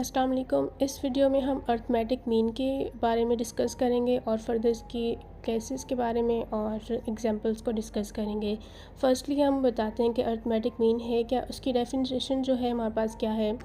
अस्सलाम वालेकुम। इस वीडियो में हम अर्थमेटिक मीन के बारे में डिस्कस करेंगे और फर्दर इसकी केसेस के बारे में और एग्जांपल्स को डिस्कस करेंगे। फर्स्टली हम बताते हैं कि अर्थमेटिक मीन है क्या, उसकी डेफिनेशन जो है हमारे पास क्या है।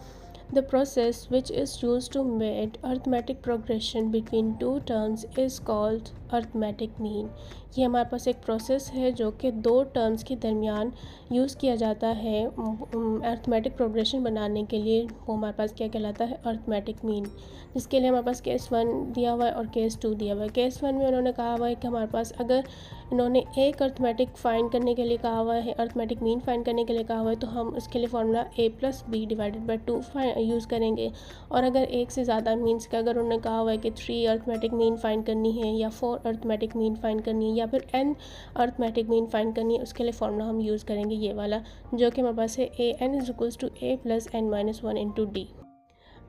The process which is use to met arithmetic progression between two terms is called arithmetic mean. ये हमारे पास एक प्रोसेस है जो कि दो टर्म्स के दरमियान यूज़ किया जाता है अर्थमेटिक प्रोग्रेशन बनाने के लिए। वो हमारे पास क्या कहलाता है, अर्थमेटिक मीन। जिसके लिए हमारे पास केस 1 दिया हुआ है और केस 2 दिया हुआ है। केस 1 में उन्होंने कहा हुआ है कि हमारे पास अगर इन्होंने एक अर्थमेटिक फाइंड करने के लिए कहा हुआ है, अर्थमेटिक मीन फाइंड करने के लिए कहा हुआ है, तो हम उसके लिए फार्मूला a+b/2 यूज़ करेंगे। और अगर एक से ज़्यादा मीन्स कि अगर उन्होंने कहा हुआ है कि 3 अर्थमेटिक मीन फाइंड करनी है या 4 अर्थमेटिक मीन फाइंड करनी है या फिर n अर्थमेटिक मीन फाइंड करनी है, उसके लिए फार्मूला हम यूज़ करेंगे ये वाला, जो कि हमारे पास है an=a+n-1 × d।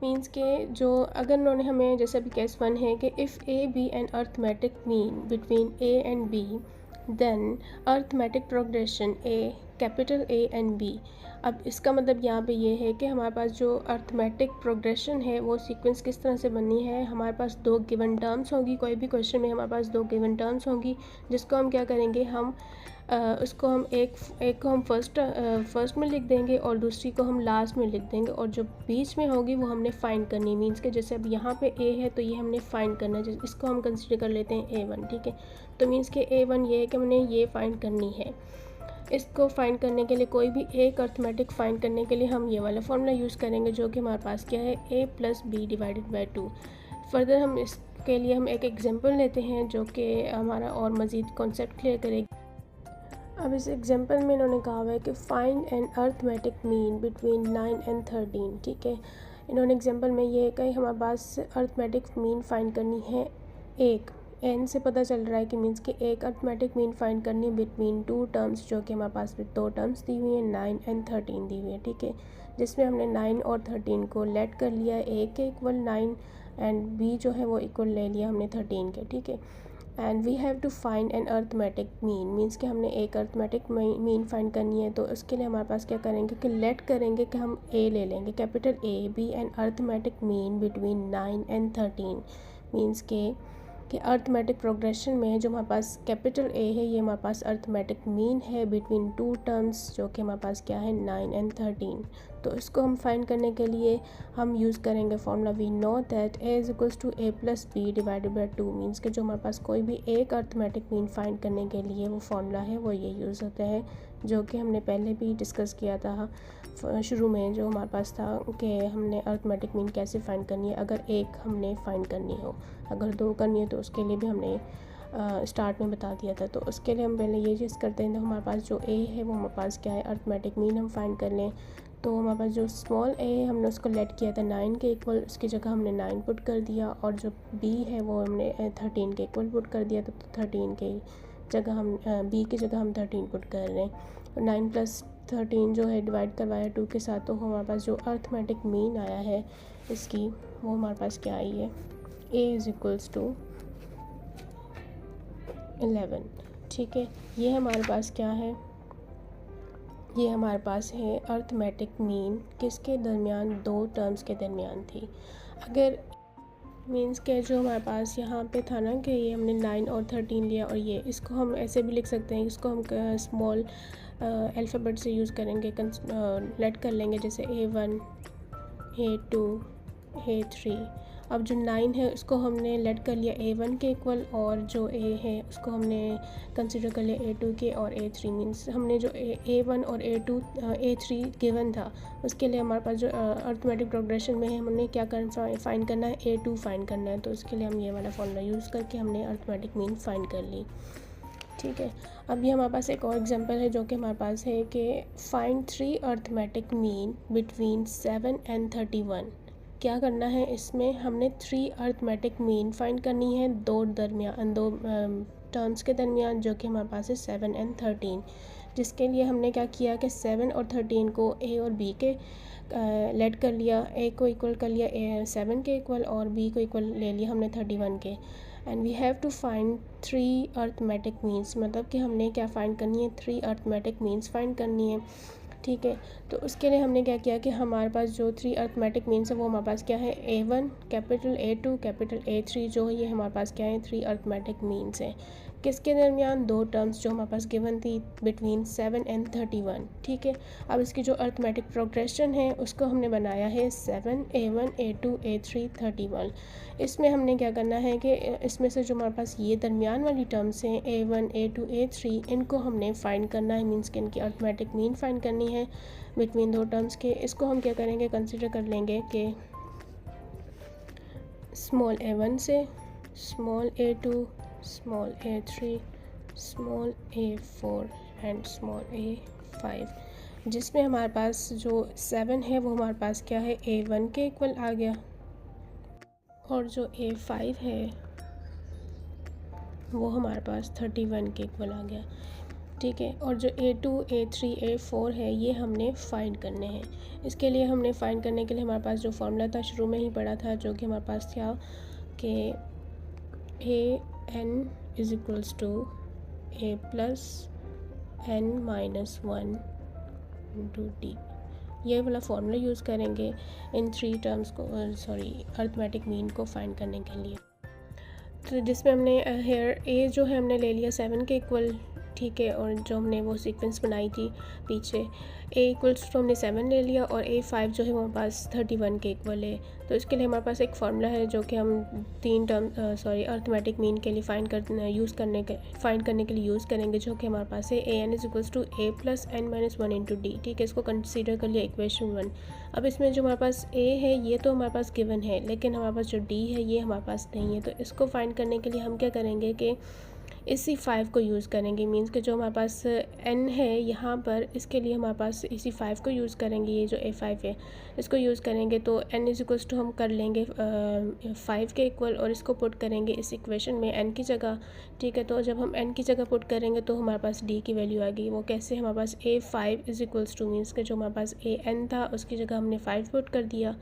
मीन्स के जो अगर उन्होंने हमें, जैसे अभी केस 1 है कि if a be an arithmetic mean between a and b, then arithmetic progression capital A and B। अब इसका मतलब यहाँ पे ये है कि हमारे पास जो अर्थमेटिक प्रोग्रेशन है वो सीक्वेंस किस तरह से बननी है। हमारे पास दो गिवन टर्म्स होगी, कोई भी क्वेश्चन में हमारे पास दो गिवन टर्म्स होंगी, जिसको हम क्या करेंगे, हम उसको हम एक को हम फर्स्ट में लिख देंगे और दूसरी को हम लास्ट में लिख देंगे, और जो बीच में होगी वो हमने फाइंड करनी। मीन्स के जैसे अब यहाँ पे a है तो ये हमने फाइंड करना है, इसको हम कंसिडर कर लेते हैं a1, ठीक है। तो मीन्स के a1 ये है कि हमने ये फाइंड करनी है। इसको फाइंड करने के लिए, कोई भी एक अर्थमेटिक फाइंड करने के लिए हम ये वाला फॉर्मूला यूज़ करेंगे, जो कि हमारे पास क्या है, a+b/2। फर्दर हम इसके लिए हम एक एग्जांपल लेते हैं जो कि हमारा और मज़ीद कॉन्सेप्ट क्लियर करेगी। अब इस एग्जांपल में इन्होंने कहा हुआ है कि find an arithmetic mean between 9 and 13, ठीक है। इन्होंने एग्जांपल में ये कही हमारे पास अर्थमेटिक मीन फाइंड करनी है एक, एन से पता चल रहा है कि मीन्स कि एक अर्थमेटिक मीन फाइंड करनी बिटवीन टू टर्म्स, जो कि हमारे पास दो टर्म्स दी हुई हैं, 9 एंड 13 दी हुई है, ठीक है। जिसमें हमने 9 और 13 को लेट कर लिया, ए के इक्वल 9 एंड बी जो है वो इक्वल ले लिया हमने 13 के, ठीक है। And we have to find an arithmetic mean, means कि हमने एक अर्थमेटिक मीन फाइंड करनी है। तो उसके लिए हमारे पास क्या करेंगे कि लेट करेंगे कि हम ए ले लेंगे, capital A be an arithmetic mean between 9 and 13। Means कि अर्थमेटिक प्रोग्रेशन में जो हमारे पास कैपिटल ए है, ये हमारे पास अर्थमेटिक मीन है बिटवीन टू टर्म्स, जो कि हमारे पास क्या है, 9 एंड 13। तो इसको हम फाइंड करने के लिए हम यूज़ करेंगे formula we know that a=a+b/2। Means कि जो हमारे पास कोई भी एक अर्थमेटिक मीन फाइंड करने के लिए वो फार्मूला है वो ये यूज़ होता है, जो कि हमने पहले भी डिस्कस किया था शुरू में, जो हमारे पास था कि हमने अर्थमेटिक मीन कैसे फ़ाइंड करनी है अगर एक हमने फ़ाइंड करनी हो। अगर दो करनी है तो उसके लिए भी हमने स्टार्ट में बता दिया था। तो उसके लिए हम पहले ये चीज़ करते हैं, तो हमारे पास जो ए है वो हमारे पास क्या है, अर्थमेटिक मीन हम फाइंड कर लें। तो हमारे पास जो स्मॉल ए है हमने उसको लेट किया था 9 के इक्वल, उसकी जगह हमने 9 पुट कर दिया, और जो बी है वो हमने 13 के इक्वल पुट कर दिया था। तो 13 के जगह हम बी की जगह हम 13 पुट कर रहे हैं। और 9 + 13 जो है डिवाइड करवाया 2 के साथ, तो हमारे पास जो अर्थमेटिक मीन आया है इसकी, वो हमारे पास क्या आई है, a=11, ठीक है। ये हमारे पास क्या है, ये हमारे पास है अर्थमेटिक मीन किसके दरमियान, दो टर्म्स के दरमियान थी। अगर मीन्स के जो हमारे पास यहाँ पे था ना कि ये हमने 9 और 13 लिया, और ये इसको हम ऐसे भी लिख सकते हैं, इसको हम स्मॉल अल्फ़ाबेट से यूज़ करेंगे, लेट कर लेंगे, जैसे a1 a2 a3। अब जो 9 है उसको हमने लेट कर लिया a1 के इक्वल, और जो a है उसको हमने कंसिडर कर लिया a2 के और a3। मीन्स हमने जो a1 और a2 a3 गिवन था, उसके लिए हमारे पास जो अर्थमेटिक प्रोग्रेशन में है हमने क्या फाइंड करना है, a2 फाइंड करना है। तो उसके लिए हम ये वाला फॉर्मूला यूज़ करके हमने अर्थमेटिक मीन फाइंड कर ली, ठीक है। अब ये हमारे पास एक और एग्जांपल है जो कि हमारे पास है कि find 3 arithmetic mean between 7 and 31। क्या करना है, इसमें हमने 3 अर्थमेटिक मीन फाइंड करनी है दो टर्म्स के दरमियान, जो कि हमारे पास है 7 एंड 13। जिसके लिए हमने क्या किया कि 7 और 13 को ए और बी के लेट कर लिया, ए को इक्वल कर लिया 7 के इक्वल, और बी को इक्वल ले लिया हमने 31 के। And we have to find 3 arithmetic means, मतलब कि हमने क्या फ़ाइंड करनी है, 3 अर्थमेटिक मीन्स फ़ाइंड करनी है। ठीक है। तो उसके लिए हमने क्या किया कि हमारे पास जो 3 अर्थमेटिक मीन्स है वो हमारे पास क्या है, A1 capital A2 capital A3, जो ये हमारे पास क्या है 3 अर्थमेटिक मीन्स है। किसके दरमियान, दो टर्म्स जो हमारे पास गिवन थी बिटवीन 7 एंड 31। ठीक है। अब इसकी जो अर्थमेटिक प्रोग्रेशन है उसको हमने बनाया है 7 A1 A2 A3 31। इसमें हमने क्या करना है कि इसमें से जो हमारे पास ये दरमियान वाली टर्म्स हैं A1 A2 A3, इनको हमने फाइंड करना है, मीन्स कि इनकी अर्थमेटिक मीन फाइंड करनी है बिटवीन दो टर्म्स के। इसको हम क्या करेंगे, कंसिडर कर लेंगे कि स्मॉल A1 से small A2 small A3 small A4 and small A5, जिसमें हमारे पास जो 7 है वो हमारे पास क्या है A1 के इक्वल आ गया, और जो A5 है वो हमारे पास 31 के इक्वल आ गया। ठीक है। और जो A2 A3 A4 है ये हमने फाइंड करने हैं। इसके लिए हमने फाइंड करने के लिए हमारे पास जो फार्मूला था शुरू में ही पड़ा था, जो कि हमारे पास था कि AN is equals to A plus N minus 1 into D। ये वाला फार्मूला यूज़ करेंगे इन 3 टर्म्स को, अर्थमेटिक मीन को फाइंड करने के लिए। तो जिसमें हमने हेयर A जो है हमने ले लिया 7 के इक्वल। ठीक है। और जो हमने वो सीक्वेंस बनाई थी पीछे, A इक्वल्स टू हमने 7 ले लिया, और A5 जो है हमारे पास 31 के इक्वल है। तो इसके लिए हमारे पास एक फार्मूला है जो कि हम 3 टर्म अर्थमेटिक मीन के लिए फाइंड करने के लिए यूज़ करेंगे, जो कि हमारे पास है AN is equals to A plus N minus 1 into D। ठीक है। इसको कंसीडर कर लिया इक्वेशन 1। अब इसमें जो हमारे पास A है ये तो हमारे पास गिवन है, लेकिन हमारे पास जो D है ये हमारे पास नहीं है। तो इसको फाइंड करने के लिए हम क्या करेंगे कि इसी 5 को यूज़ करेंगे, मींस कि जो हमारे पास n है यहाँ पर, इसके लिए हमारे पास इसी 5 को यूज़ करेंगे। ये जो A5 है इसको यूज़ करेंगे, तो n इज इक्वल्स टू हम कर लेंगे 5 के इक्वल, और इसको पुट करेंगे इस इक्वेशन में n की जगह। ठीक है। तो जब हम n की जगह पुट करेंगे तो हमारे पास d की वैल्यू आ गई। वो कैसे, हमारे पास A5 is equals to, means कि जो हमारे पास AN था उसकी जगह हमने 5 पुट कर दिया।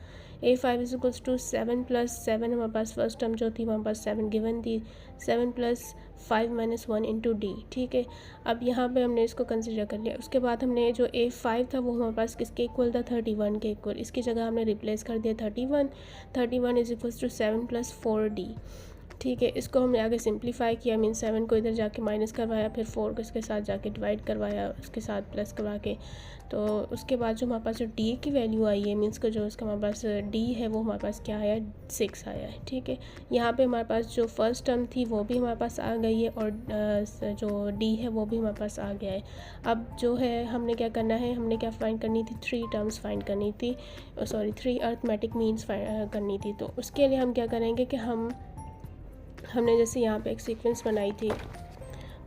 A5 is equals to 7 plus 7, हमारे पास फर्स्ट टर्म जो थी हमारे पास 7 गिवन थी, 7 प्लस 5 माइनस 1 इंटू D। ठीक है। अब यहाँ पे हमने इसको कंसिडर कर लिया। उसके बाद हमने जो A5 था वो हमारे पास किसके इक्वल था, 31 के इक्वल। इसकी जगह हमने रिप्लेस कर दिया 31 is equals to 7 plus 4D। ठीक है। इसको हमने आगे सिंप्लीफाई किया, मीन 7 को इधर जाके माइनस करवाया, फिर 4 को इसके साथ जाके डिवाइड करवाया, उसके साथ प्लस करवा के। तो उसके बाद जो हमारे पास जो D की वैल्यू आई है, मीन्स का जो इसका हमारे पास D है वो हमारे पास क्या आया, 6 आया है। ठीक है। यहाँ पे हमारे पास जो फर्स्ट टर्म थी वो भी हमारे पास आ गई है, और जो D है वो भी हमारे पास आ गया है। अब जो है हमने क्या करना है, हमने क्या फाइंड करनी थी, 3 टर्म्स फाइंड करनी थी, 3 अर्थमेटिक मीन्स करनी थी। तो उसके लिए हम क्या करेंगे कि हमने जैसे यहाँ पे एक सीक्वेंस बनाई थी,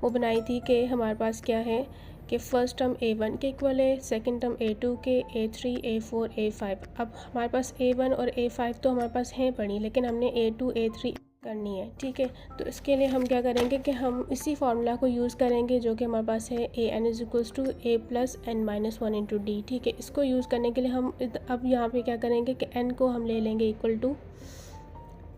वो बनाई थी कि हमारे पास क्या है कि फ़र्स्ट टर्म A1 के इक्वल है, सेकंड टर्म A2 के, A3 A4 A5। अब हमारे पास A1 और A5 तो हमारे पास हैं पड़ी, लेकिन हमने A2 A3 करनी है। ठीक है। तो इसके लिए हम क्या करेंगे कि हम इसी फार्मूला को यूज़ करेंगे जो कि हमारे पास है AN is equals to A plus N minus 1 into D। ठीक है। इसको यूज़ करने के लिए हम अब यहाँ पे क्या करेंगे कि N को हम ले लेंगे इक्वल टू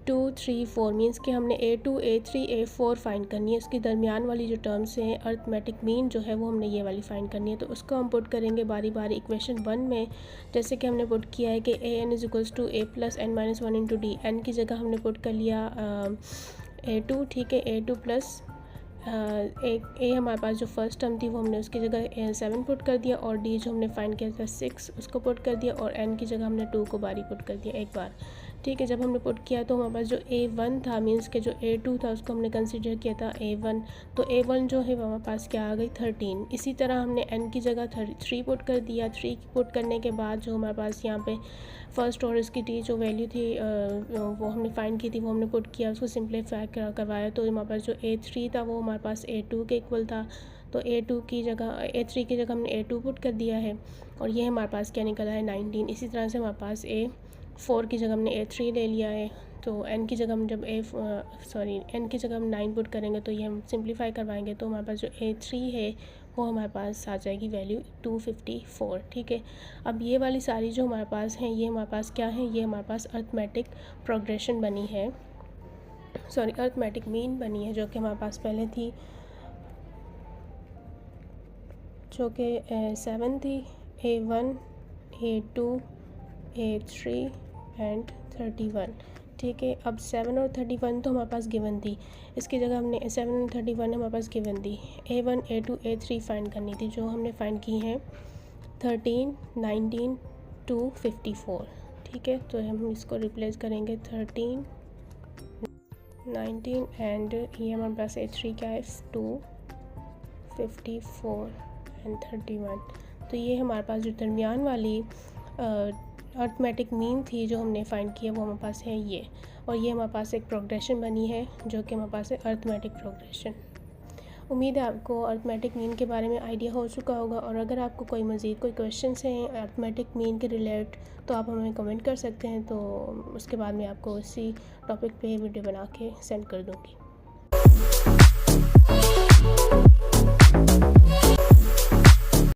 2 3 4, मीन्स कि हमने A2 A3 A4 फाइंड करनी है। इसकी दरमियान वाली जो टर्म्स हैं अर्थमेटिक मीन जो है वो हमने ये वाली फाइंड करनी है। तो उसको हम पुट करेंगे बारी बारी इक्वेशन 1 में, जैसे कि हमने पुट किया है कि AN is equals to A plus N minus 1 into D। N की जगह हमने पुट कर लिया A2। ठीक है। A2 प्लस A हमारे पास जो फर्स्ट टर्म थी वो हमने उसकी जगह 7 पुट कर दिया, और D जो हमने फाइंड किया था 6 उसको पुट कर दिया, और N की जगह हमने 2 को बारी पुट कर दिया एक बार। ठीक है। जब हमने पुट किया तो हमारे पास जो A1 था, मीन्स के जो A2 था उसको हमने कंसिडर किया था A1, तो A1 जो है हमारे पास क्या आ गई 13। इसी तरह हमने N की जगह 3 पुट कर दिया। 3 पुट करने के बाद जो हमारे पास यहाँ पे फर्स्ट और इसकी टी जो वैल्यू थी वो हमने फाइंड की थी, वो हमने पुट किया, उसको सिंप्लीफाई करवाया। तो हमारे पास जो A3 था वो हमारे पास A2 के इक्वल था, तो A2 की जगह A3 की जगह हमने A2 पुट कर दिया है, और ये हमारे पास क्या निकला है 19। इसी तरह से हमारे पास A4 की जगह हमने A3 ले लिया है, तो N की जगह हम जब N की जगह हम 9 पुट करेंगे तो ये हम सिंप्लीफाई करवाएंगे, तो हमारे पास जो A3 है वो हमारे पास आ जाएगी वैल्यू 254। ठीक है। अब ये वाली सारी जो हमारे पास हैं ये हमारे पास क्या है, ये हमारे पास अर्थमेटिक प्रोग्रेशन बनी है, अर्थमेटिक मीन बनी है, जो कि हमारे पास पहले थी, जो कि 7 थी, A1, A2, A3 एंड 31। ठीक है, अब 7 और 31 तो हमारे पास गिवन थी, इसकी जगह हमने 7 और 31 हमारे पास गिवन थी, A1, A2, A3 फाइंड करनी थी, जो हमने फाइंड की हैं 13, 19 to 54। ठीक है, तो हम इसको रिप्लेस करेंगे 13, 19 एंड ये हमारे पास A3 क्या है 2, 54 एंड 31। तो ये हमारे पास जो दरमियान वाली अर्थमेटिक मीन थी जो हमने फाइंड किया वो हमारे पास है ये, और ये हमारे पास एक प्रोग्रेशन बनी है जो कि हमारे पास है अर्थमेटिक प्रोग्रेशन। उम्मीद है आपको अर्थमेटिक मीन के बारे में आइडिया हो चुका होगा, और अगर आपको कोई मज़ीद कोई क्वेश्चंस हैं अर्थमेटिक मीन के रिलेट तो आप हमें कमेंट कर सकते हैं, तो उसके बाद मैं आपको उसी टॉपिक पे वीडियो बना के सेंड कर दूँगी।